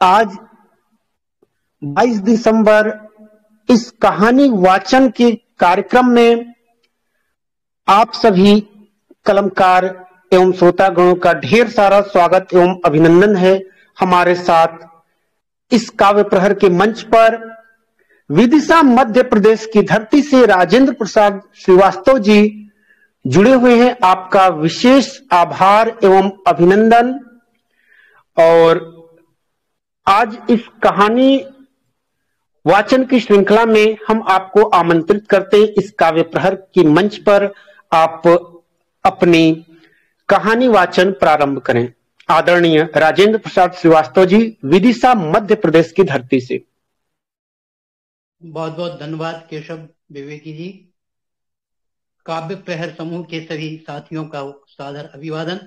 आज 22 दिसंबर इस कहानी वाचन के कार्यक्रम में आप सभी कलमकार एवं श्रोतागणों का ढेर सारा स्वागत एवं अभिनंदन है। हमारे साथ इस काव्य प्रहर के मंच पर विदिशा मध्य प्रदेश की धरती से राजेंद्र प्रसाद श्रीवास्तव जी जुड़े हुए हैं। आपका विशेष आभार एवं अभिनंदन। और आज इस कहानी वाचन की श्रृंखला में हम आपको आमंत्रित करते हैं इस काव्य प्रहर की मंच पर आप अपनी कहानी वाचन प्रारंभ करें। आदरणीय राजेंद्र प्रसाद श्रीवास्तव जी, विदिशा मध्य प्रदेश की धरती से। बहुत बहुत धन्यवाद केशव विवेकी जी। काव्य प्रहर समूह के सभी साथियों का सादर अभिवादन।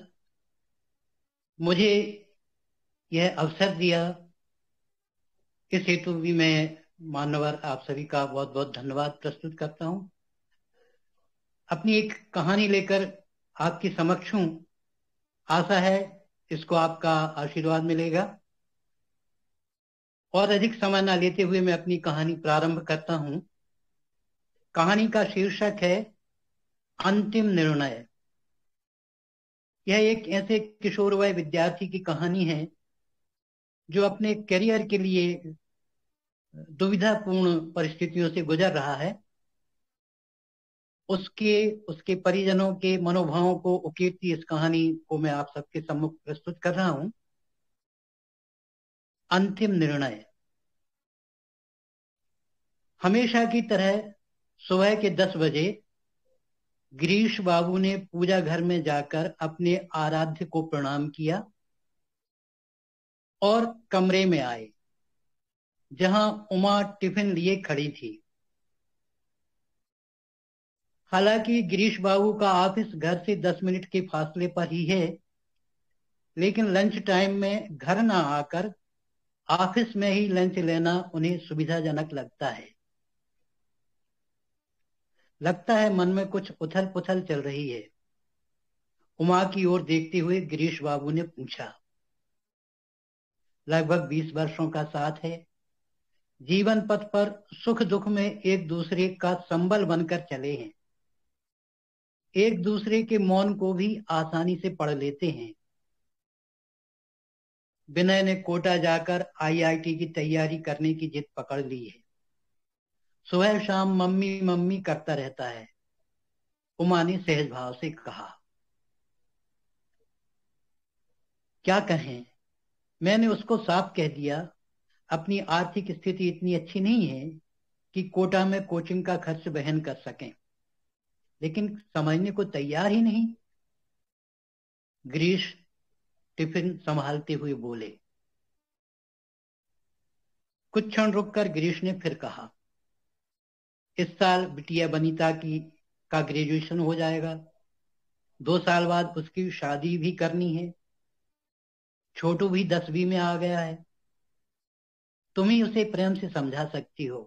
मुझे यह अवसर दिया, इस हेतु भी मैं मान्यवर आप सभी का बहुत बहुत धन्यवाद प्रस्तुत करता हूं। अपनी एक कहानी लेकर आपके समक्ष हूं। आशा है इसको आपका आशीर्वाद मिलेगा। और अधिक समय न लेते हुए मैं अपनी कहानी प्रारंभ करता हूं। कहानी का शीर्षक है अंतिम निर्णय। यह एक ऐसे किशोर वय विद्यार्थी की कहानी है जो अपने करियर के लिए दुविधापूर्ण परिस्थितियों से गुजर रहा है। उसके परिजनों के मनोभावों को उकेरती इस कहानी को मैं आप सबके सम्मुख प्रस्तुत कर रहा हूं। अंतिम निर्णय। हमेशा की तरह सुबह के 10 बजे गिरीश बाबू ने पूजा घर में जाकर अपने आराध्य को प्रणाम किया और कमरे में आए जहां उमा टिफिन लिए खड़ी थी। हालांकि गिरीश बाबू का ऑफिस घर से 10 मिनट के फासले पर ही है, लेकिन लंच टाइम में घर ना आकर ऑफिस में ही लंच लेना उन्हें सुविधाजनक लगता है मन में कुछ उथल पुथल चल रही है। उमा की ओर देखते हुए गिरीश बाबू ने पूछा। लगभग 20 वर्षों का साथ है। जीवन पथ पर सुख दुख में एक दूसरे का संबल बनकर चले हैं। एक दूसरे के मौन को भी आसानी से पढ़ लेते हैं। विनय ने कोटा जाकर आईआईटी की तैयारी करने की जिद पकड़ ली है। सुबह शाम मम्मी मम्मी करता रहता है। उमा ने सहज भाव से कहा। क्या कहें, मैंने उसको साफ कह दिया अपनी आर्थिक स्थिति इतनी अच्छी नहीं है कि कोटा में कोचिंग का खर्च वहन कर सकें, लेकिन समझने को तैयार ही नहीं। गिरीश टिफिन संभालते हुए बोले। कुछ क्षण रुककर गिरीश ने फिर कहा, इस साल बिटिया बनीता का ग्रेजुएशन हो जाएगा। 2 साल बाद उसकी शादी भी करनी है। छोटू भी 10वीं में आ गया है। तुम ही उसे प्रेम से समझा सकती हो।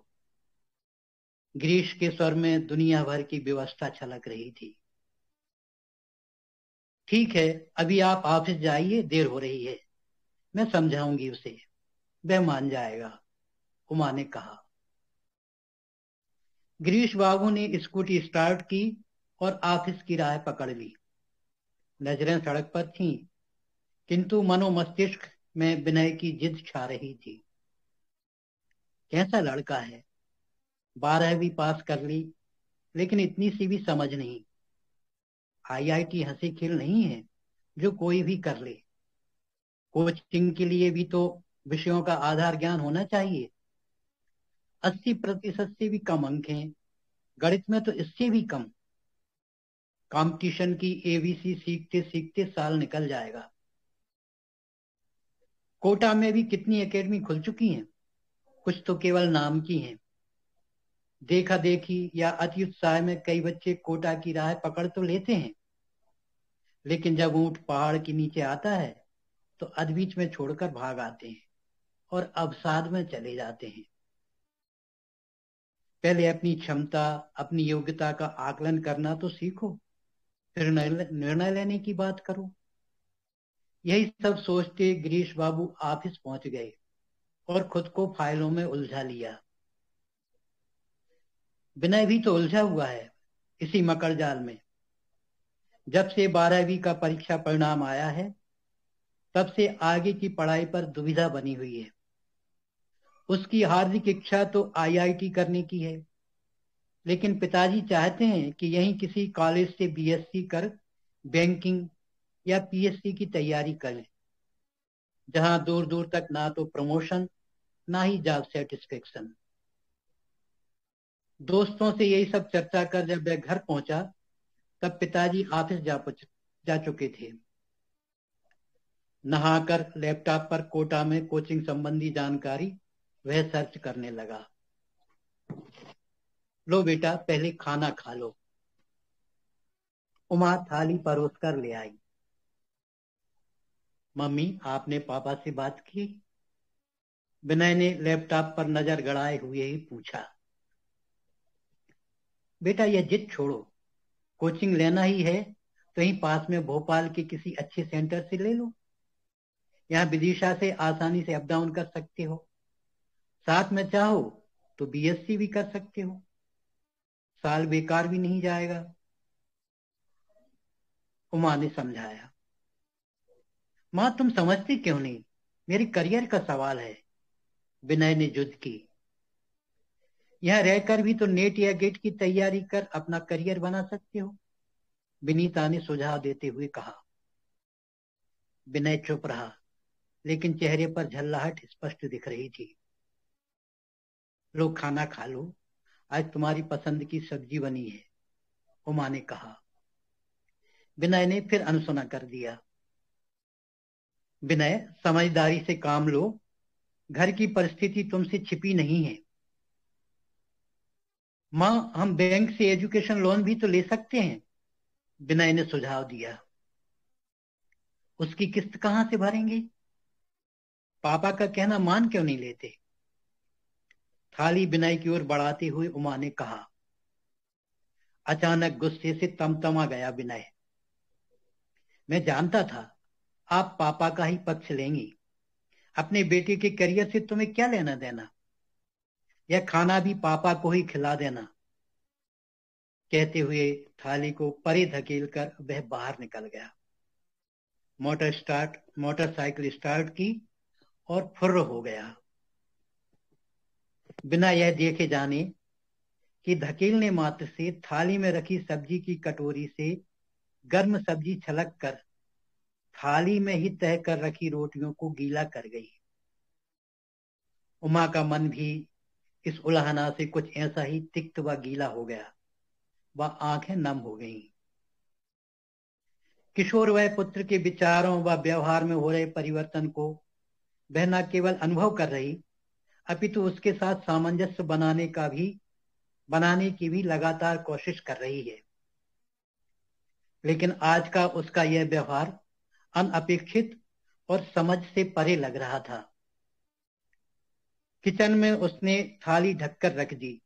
गिरीश के स्वर में दुनिया भर की व्यवस्था छलक रही थी। ठीक है, अभी आप ऑफिस जाइए, देर हो रही है। मैं समझाऊंगी उसे, वह मान जाएगा, उमा ने कहा। गिरीश बाबू ने स्कूटी स्टार्ट की और ऑफिस की राह पकड़ ली। नजरें सड़क पर थीं, किंतु मनोमस्तिष्क में विनय की जिद छा रही थी। कैसा लड़का है, 12वीं पास कर ली, लेकिन इतनी सी भी समझ नहीं। आईआईटी हंसी खेल नहीं है जो कोई भी कर ले। कोचिंग के लिए भी तो विषयों का आधार ज्ञान होना चाहिए। 80% से भी कम अंक हैं, गणित में तो इससे भी कम। कंपटीशन की एबीसी सीखते सीखते साल निकल जाएगा। कोटा में भी कितनी एकेडमी खुल चुकी हैं, कुछ तो केवल नाम की हैं। देखा देखी या अति उत्साह में कई बच्चे कोटा की राह पकड़ तो लेते हैं, लेकिन जब ऊंट पहाड़ के नीचे आता है तो अधबीच में छोड़कर भाग आते हैं और अवसाद में चले जाते हैं। पहले अपनी क्षमता, अपनी योग्यता का आकलन करना तो सीखो, फिर निर्णय लेने की बात करो। यही सब सोचते गिरीश बाबू ऑफिस पहुंच गए। और खुद को फाइलों में उलझा लिया। विनय भी तो उलझा हुआ है इसी मकर जाल में। जब से 12वीं का परीक्षा परिणाम आया है तब से आगे की पढ़ाई पर दुविधा बनी हुई है। उसकी हार्दिक इच्छा तो आईआईटी करने की है, लेकिन पिताजी चाहते हैं कि यहीं किसी कॉलेज से बीएससी कर बैंकिंग या पीएससी की तैयारी करे, जहां दूर दूर तक ना तो प्रमोशन ना ही जॉब सेटिस्फेक्शन। दोस्तों से यही सब चर्चा कर जब वह घर पहुंचा तब पिताजी ऑफिस जा चुके थे। नहाकर लैपटॉप पर कोटा में कोचिंग संबंधी जानकारी वह सर्च करने लगा। लो बेटा, पहले खाना खा लो। उमा थाली परोस कर ले आई। मम्मी, आपने पापा से बात की? विनय ने लैपटॉप पर नजर गड़ाए हुए ही पूछा। बेटा, यह जिद छोड़ो। कोचिंग लेना ही है तो यहीं पास में भोपाल के किसी अच्छे सेंटर से ले लो। यहाँ विदिशा से आसानी से अप डाउन कर सकते हो। साथ में चाहो तो बीएससी भी कर सकते हो, साल बेकार भी नहीं जाएगा। उमा ने समझाया। मां, तुम समझती क्यों नहीं? मेरी करियर का सवाल है। विनय ने जिद की। यहाँ रहकर भी तो नेट या गेट की तैयारी कर अपना करियर बना सकते हो, विनीता ने सुझाव देते हुए कहा। विनय चुप रहा, लेकिन चेहरे पर झल्लाहट स्पष्ट दिख रही थी। लो, खाना खा लो। आज तुम्हारी पसंद की सब्जी बनी है, उमा ने कहा। विनय ने फिर अनसुना कर दिया। विनय, समझदारी से काम लो। घर की परिस्थिति तुमसे छिपी नहीं है। मां, हम बैंक से एजुकेशन लोन भी तो ले सकते हैं, विनय ने सुझाव दिया। उसकी किस्त कहां से भरेंगे? पापा का कहना मान क्यों नहीं लेते? थाली विनय की ओर बढ़ाते हुए उमा ने कहा। अचानक गुस्से से तमतमा गया विनय। मैं जानता था आप पापा का ही पक्ष लेंगी। अपने बेटे के करियर से तुम्हें क्या लेना देना? यह खाना भी पापा को ही खिला देना। कहते हुए थाली को परे धकेल कर वह बाहर निकल गया। मोटरसाइकिल स्टार्ट की और फुर्र हो गया, बिना यह देखे जाने कि धकेलने मात्र से थाली में रखी सब्जी की कटोरी से गर्म सब्जी छलक कर थाली में ही तह कर रखी रोटियों को गीला कर गई। उमा का मन भी इस उलाहना से कुछ ऐसा ही तिक्त व गीला हो गया। वह आंखें नम हो गईं। किशोर वह पुत्र के विचारों व व्यवहार में हो रहे परिवर्तन को वह न केवल अनुभव कर रही, अपितु उसके साथ सामंजस्य बनाने की भी लगातार कोशिश कर रही है। लेकिन आज का उसका यह व्यवहार अनअपेक्षित और समझ से परे लग रहा था। किचन में उसने थाली ढककर रख दी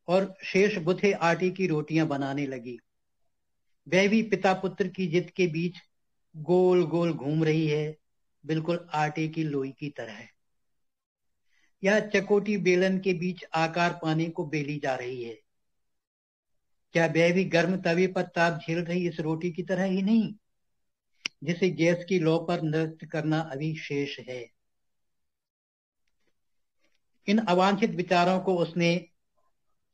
और शेष गुथे आटे की रोटियां बनाने लगी। वह भी पिता पुत्र की जिद के बीच गोल गोल घूम रही है, बिल्कुल आटे की लोई की तरह। या चकोटी बेलन के बीच आकार पाने को बेली जा रही है। क्या वह भी गर्म तवे पर ताप झेल रही इस रोटी की तरह ही नहीं, जिसे गैस की लौ पर नृत्य करना अभी शेष है? इन अवांछित विचारों को उसने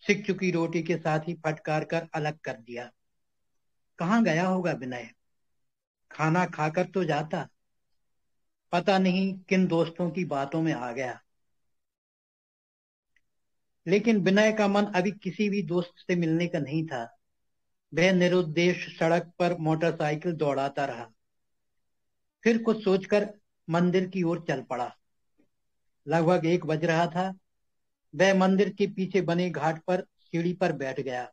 सिक चुकी रोटी के साथ ही फटकार कर अलग कर दिया। कहाँ गया होगा विनय? खाना खाकर तो जाता, पता नहीं किन दोस्तों की बातों में आ गया। लेकिन विनय का मन अभी किसी भी दोस्त से मिलने का नहीं था। वह निरुद्देश सड़क पर मोटरसाइकिल दौड़ाता रहा। फिर कुछ सोचकर मंदिर की ओर चल पड़ा। लगभग 1 बज रहा था। वह मंदिर के पीछे बने घाट पर सीढ़ी पर बैठ गया।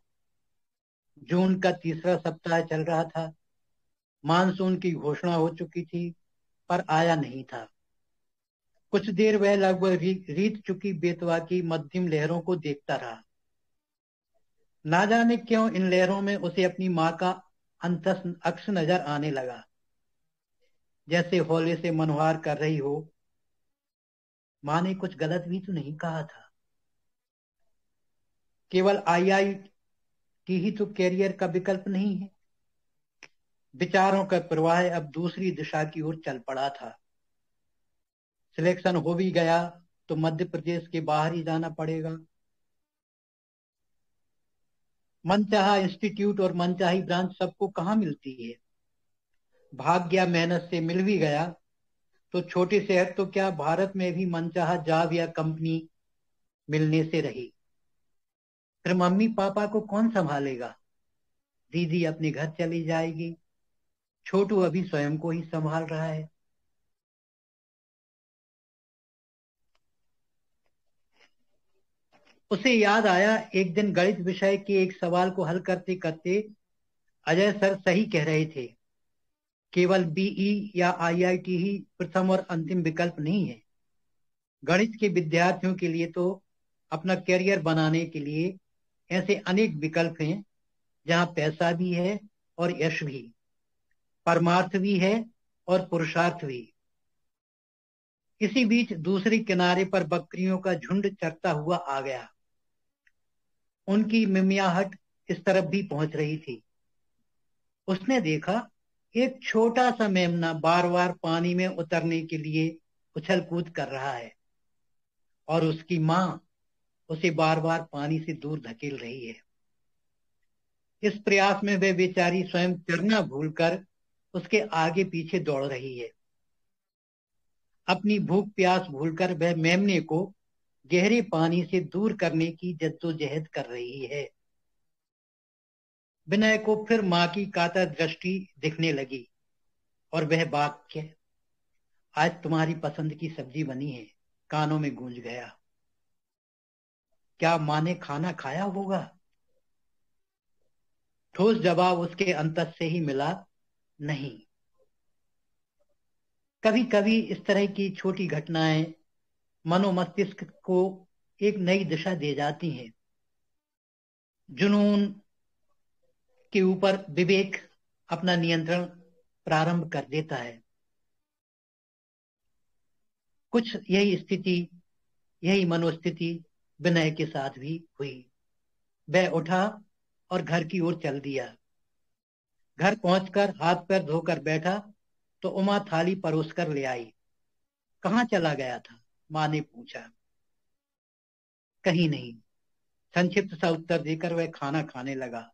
जून का तीसरा सप्ताह चल रहा था। मानसून की घोषणा हो चुकी थी, पर आया नहीं था। कुछ देर वह लगभग रीत चुकी बेतवा की मध्यम लहरों को देखता रहा। ना जाने क्यों इन लहरों में उसे अपनी माँ का अंतस अक्स नजर आने लगा, जैसे हौले से मनोहार कर रही हो माँ ने कुछ गलत भी तो नहीं कहा था। केवल आईआईटी ही तो कैरियर का विकल्प नहीं है। विचारों का प्रवाह अब दूसरी दिशा की ओर चल पड़ा था। सिलेक्शन हो भी गया तो मध्य प्रदेश के बाहर ही जाना पड़ेगा। मनचाहा इंस्टीट्यूट और मनचाही ब्रांच सबको कहाँ मिलती है। भाग्य मेहनत से मिल भी गया तो छोटे शहर तो क्या, भारत में भी मनचाहा जॉब या कंपनी मिलने से रही। फिर मम्मी पापा को कौन संभालेगा। दीदी अपने घर चली जाएगी। छोटू अभी स्वयं को ही संभाल रहा है। उसे याद आया, एक दिन गणित विषय के एक सवाल को हल करते करते अजय सर सही कह रहे थे। केवल बीई या आईआईटी ही प्रथम और अंतिम विकल्प नहीं है। गणित के विद्यार्थियों के लिए तो अपना करियर बनाने के लिए ऐसे अनेक विकल्प हैं जहां पैसा भी है और यश भी, परमार्थ भी है और पुरुषार्थ भी। इसी बीच दूसरे किनारे पर बकरियों का झुंड चरता हुआ आ गया। उनकी मिमियाहट इस तरफ भी पहुंच रही थी। उसने देखा एक छोटा सा मेमना बार बार पानी में उतरने के लिए उछल कूद कर रहा है और उसकी माँ उसे बार बार पानी से दूर धकेल रही है। इस प्रयास में वह बेचारी स्वयं चरना भूलकर उसके आगे पीछे दौड़ रही है। अपनी भूख प्यास भूलकर वह मेमने को गहरे पानी से दूर करने की जद्दोजहद कर रही है। विनय को फिर माँ की कातर दृष्टि दिखने लगी और वह वाक्य, आज तुम्हारी पसंद की सब्जी बनी है, कानों में गूंज गया। क्या माँ ने खाना खाया होगा। ठोस जवाब उसके अंतस से ही मिला, नहीं। कभी कभी इस तरह की छोटी घटनाएं मनोमस्तिष्क को एक नई दिशा दे जाती हैं। जुनून के ऊपर विवेक अपना नियंत्रण प्रारंभ कर देता है। कुछ यही मनोस्थिति विनय के साथ भी हुई। वह उठा और घर की ओर चल दिया। घर पहुंचकर हाथ पैर धोकर बैठा तो उमा थाली परोस कर ले आई। कहाँ चला गया था, माँ ने पूछा। कहीं नहीं, संक्षिप्त सा उत्तर देकर वह खाना खाने लगा।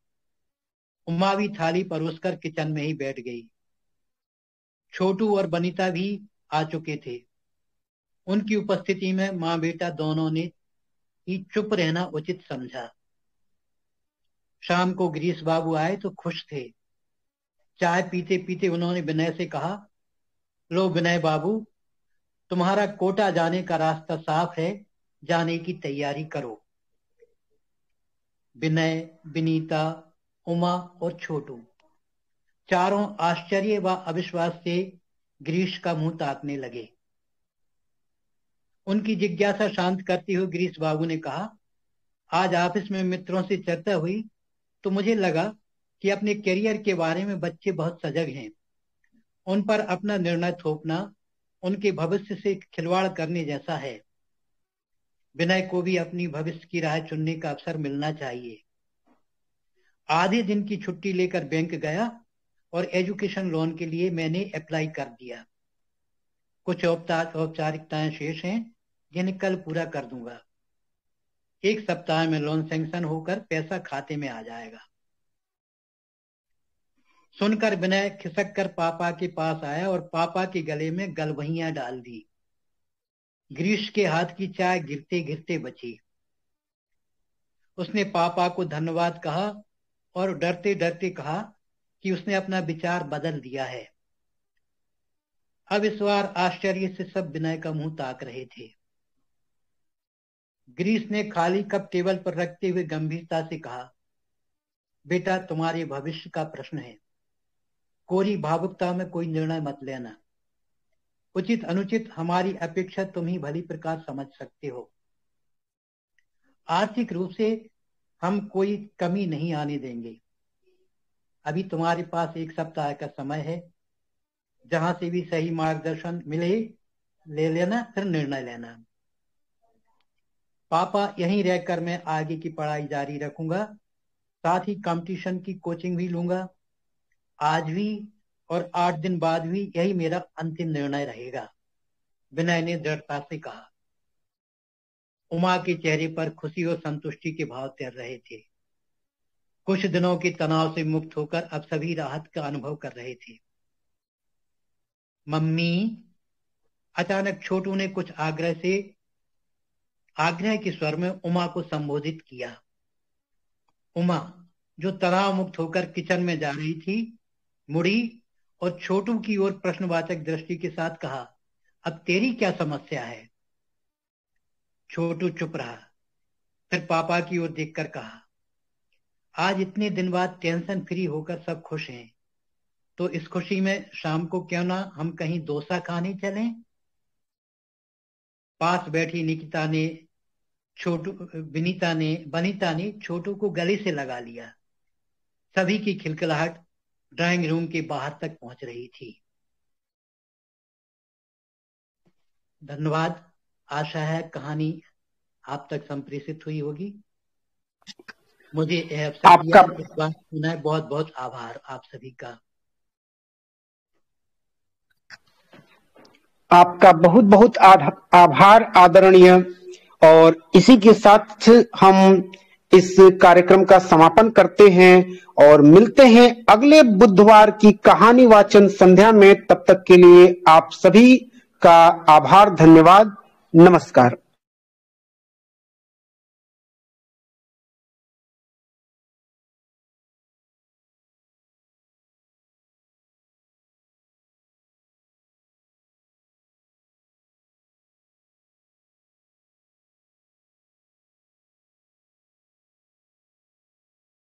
उमा भी थाली परोसकर किचन में ही बैठ गई। छोटू और बनीता भी आ चुके थे। उनकी उपस्थिति में माँ बेटा दोनों ने ही चुप रहना उचित समझा। शाम को गिरीश बाबू आए तो खुश थे। चाय पीते पीते उन्होंने विनय से कहा, लो विनय बाबू, तुम्हारा कोटा जाने का रास्ता साफ है, जाने की तैयारी करो। विनय, विनीता, उमा और छोटू चारों आश्चर्य व अविश्वास से गिरीश का मुंह ताकने लगे। उनकी जिज्ञासा शांत करते हुए गिरीश बाबू ने कहा, आज ऑफिस में मित्रों से चर्चा हुई तो मुझे लगा कि अपने करियर के बारे में बच्चे बहुत सजग हैं। उन पर अपना निर्णय थोपना उनके भविष्य से खिलवाड़ करने जैसा है। विनय को भी अपनी भविष्य की राह चुनने का अवसर मिलना चाहिए। आधे दिन की छुट्टी लेकर बैंक गया और एजुकेशन लोन के लिए मैंने अप्लाई कर दिया। कुछ औपचारिकताएं शेष हैं जिन्हें कल पूरा कर दूंगा। एक सप्ताह में लोन सैंक्शन होकर पैसा खाते में आ जाएगा। सुनकर विनय खिसक कर पापा के पास आया और पापा के गले में गलवहियां डाल दी। गिरीश के हाथ की चाय गिरते गिरते बची। उसने पापा को धन्यवाद कहा और डरते डरते कहा कि उसने अपना विचार बदल दिया है। अब इस बार आश्चर्य से सब विनय का मुंह ताक रहे थे। गिरीश ने खाली कप टेबल पर रखते हुए गंभीरता से कहा, बेटा तुम्हारे भविष्य का प्रश्न है। कोरी भावुकता में कोई निर्णय मत लेना। उचित अनुचित हमारी अपेक्षा तुम ही भली प्रकार समझ सकते हो। आर्थिक रूप से हम कोई कमी नहीं आने देंगे। अभी तुम्हारे पास एक सप्ताह का समय है। जहां से भी सही मार्गदर्शन मिले ले लेना, फिर निर्णय लेना। पापा यहीं रहकर मैं आगे की पढ़ाई जारी रखूंगा, साथ ही कंपटीशन की कोचिंग भी लूंगा। आज भी और 8 दिन बाद भी यही मेरा अंतिम निर्णय रहेगा, विनय ने दृढ़ता से कहा। उमा के चेहरे पर खुशी और संतुष्टि के भाव तैर रहे थे। कुछ दिनों के तनाव से मुक्त होकर अब सभी राहत का अनुभव कर रहे थे। मम्मी, अचानक छोटू ने कुछ आग्रह के स्वर में उमा को संबोधित किया। उमा, जो तनाव मुक्त होकर किचन में जा रही थी, मुड़ी और छोटू की ओर प्रश्नवाचक दृष्टि के साथ कहा, अब तेरी क्या समस्या है? छोटू चुप रहा, फिर पापा की ओर देखकर कहा, आज इतने दिन बाद टेंशन फ्री होकर सब खुश हैं, तो इस खुशी में शाम को क्यों ना हम कहीं डोसा खाने चलें? पास बैठी बनीता ने छोटू को गले से लगा लिया। सभी की खिलखिलाहट ड्राइंग रूम के बाहर तक पहुंच रही थी। धन्यवाद। आशा है कहानी आप तक संप्रेषित हुई होगी। मुझे यह अवसर दिया, इस बात पुनः बहुत बहुत आभार आप सभी का। आपका बहुत बहुत आभार आदरणीय। और इसी के साथ हम इस कार्यक्रम का समापन करते हैं और मिलते हैं अगले बुधवार की कहानी वाचन संध्या में। तब तक के लिए आप सभी का आभार, धन्यवाद, नमस्कार।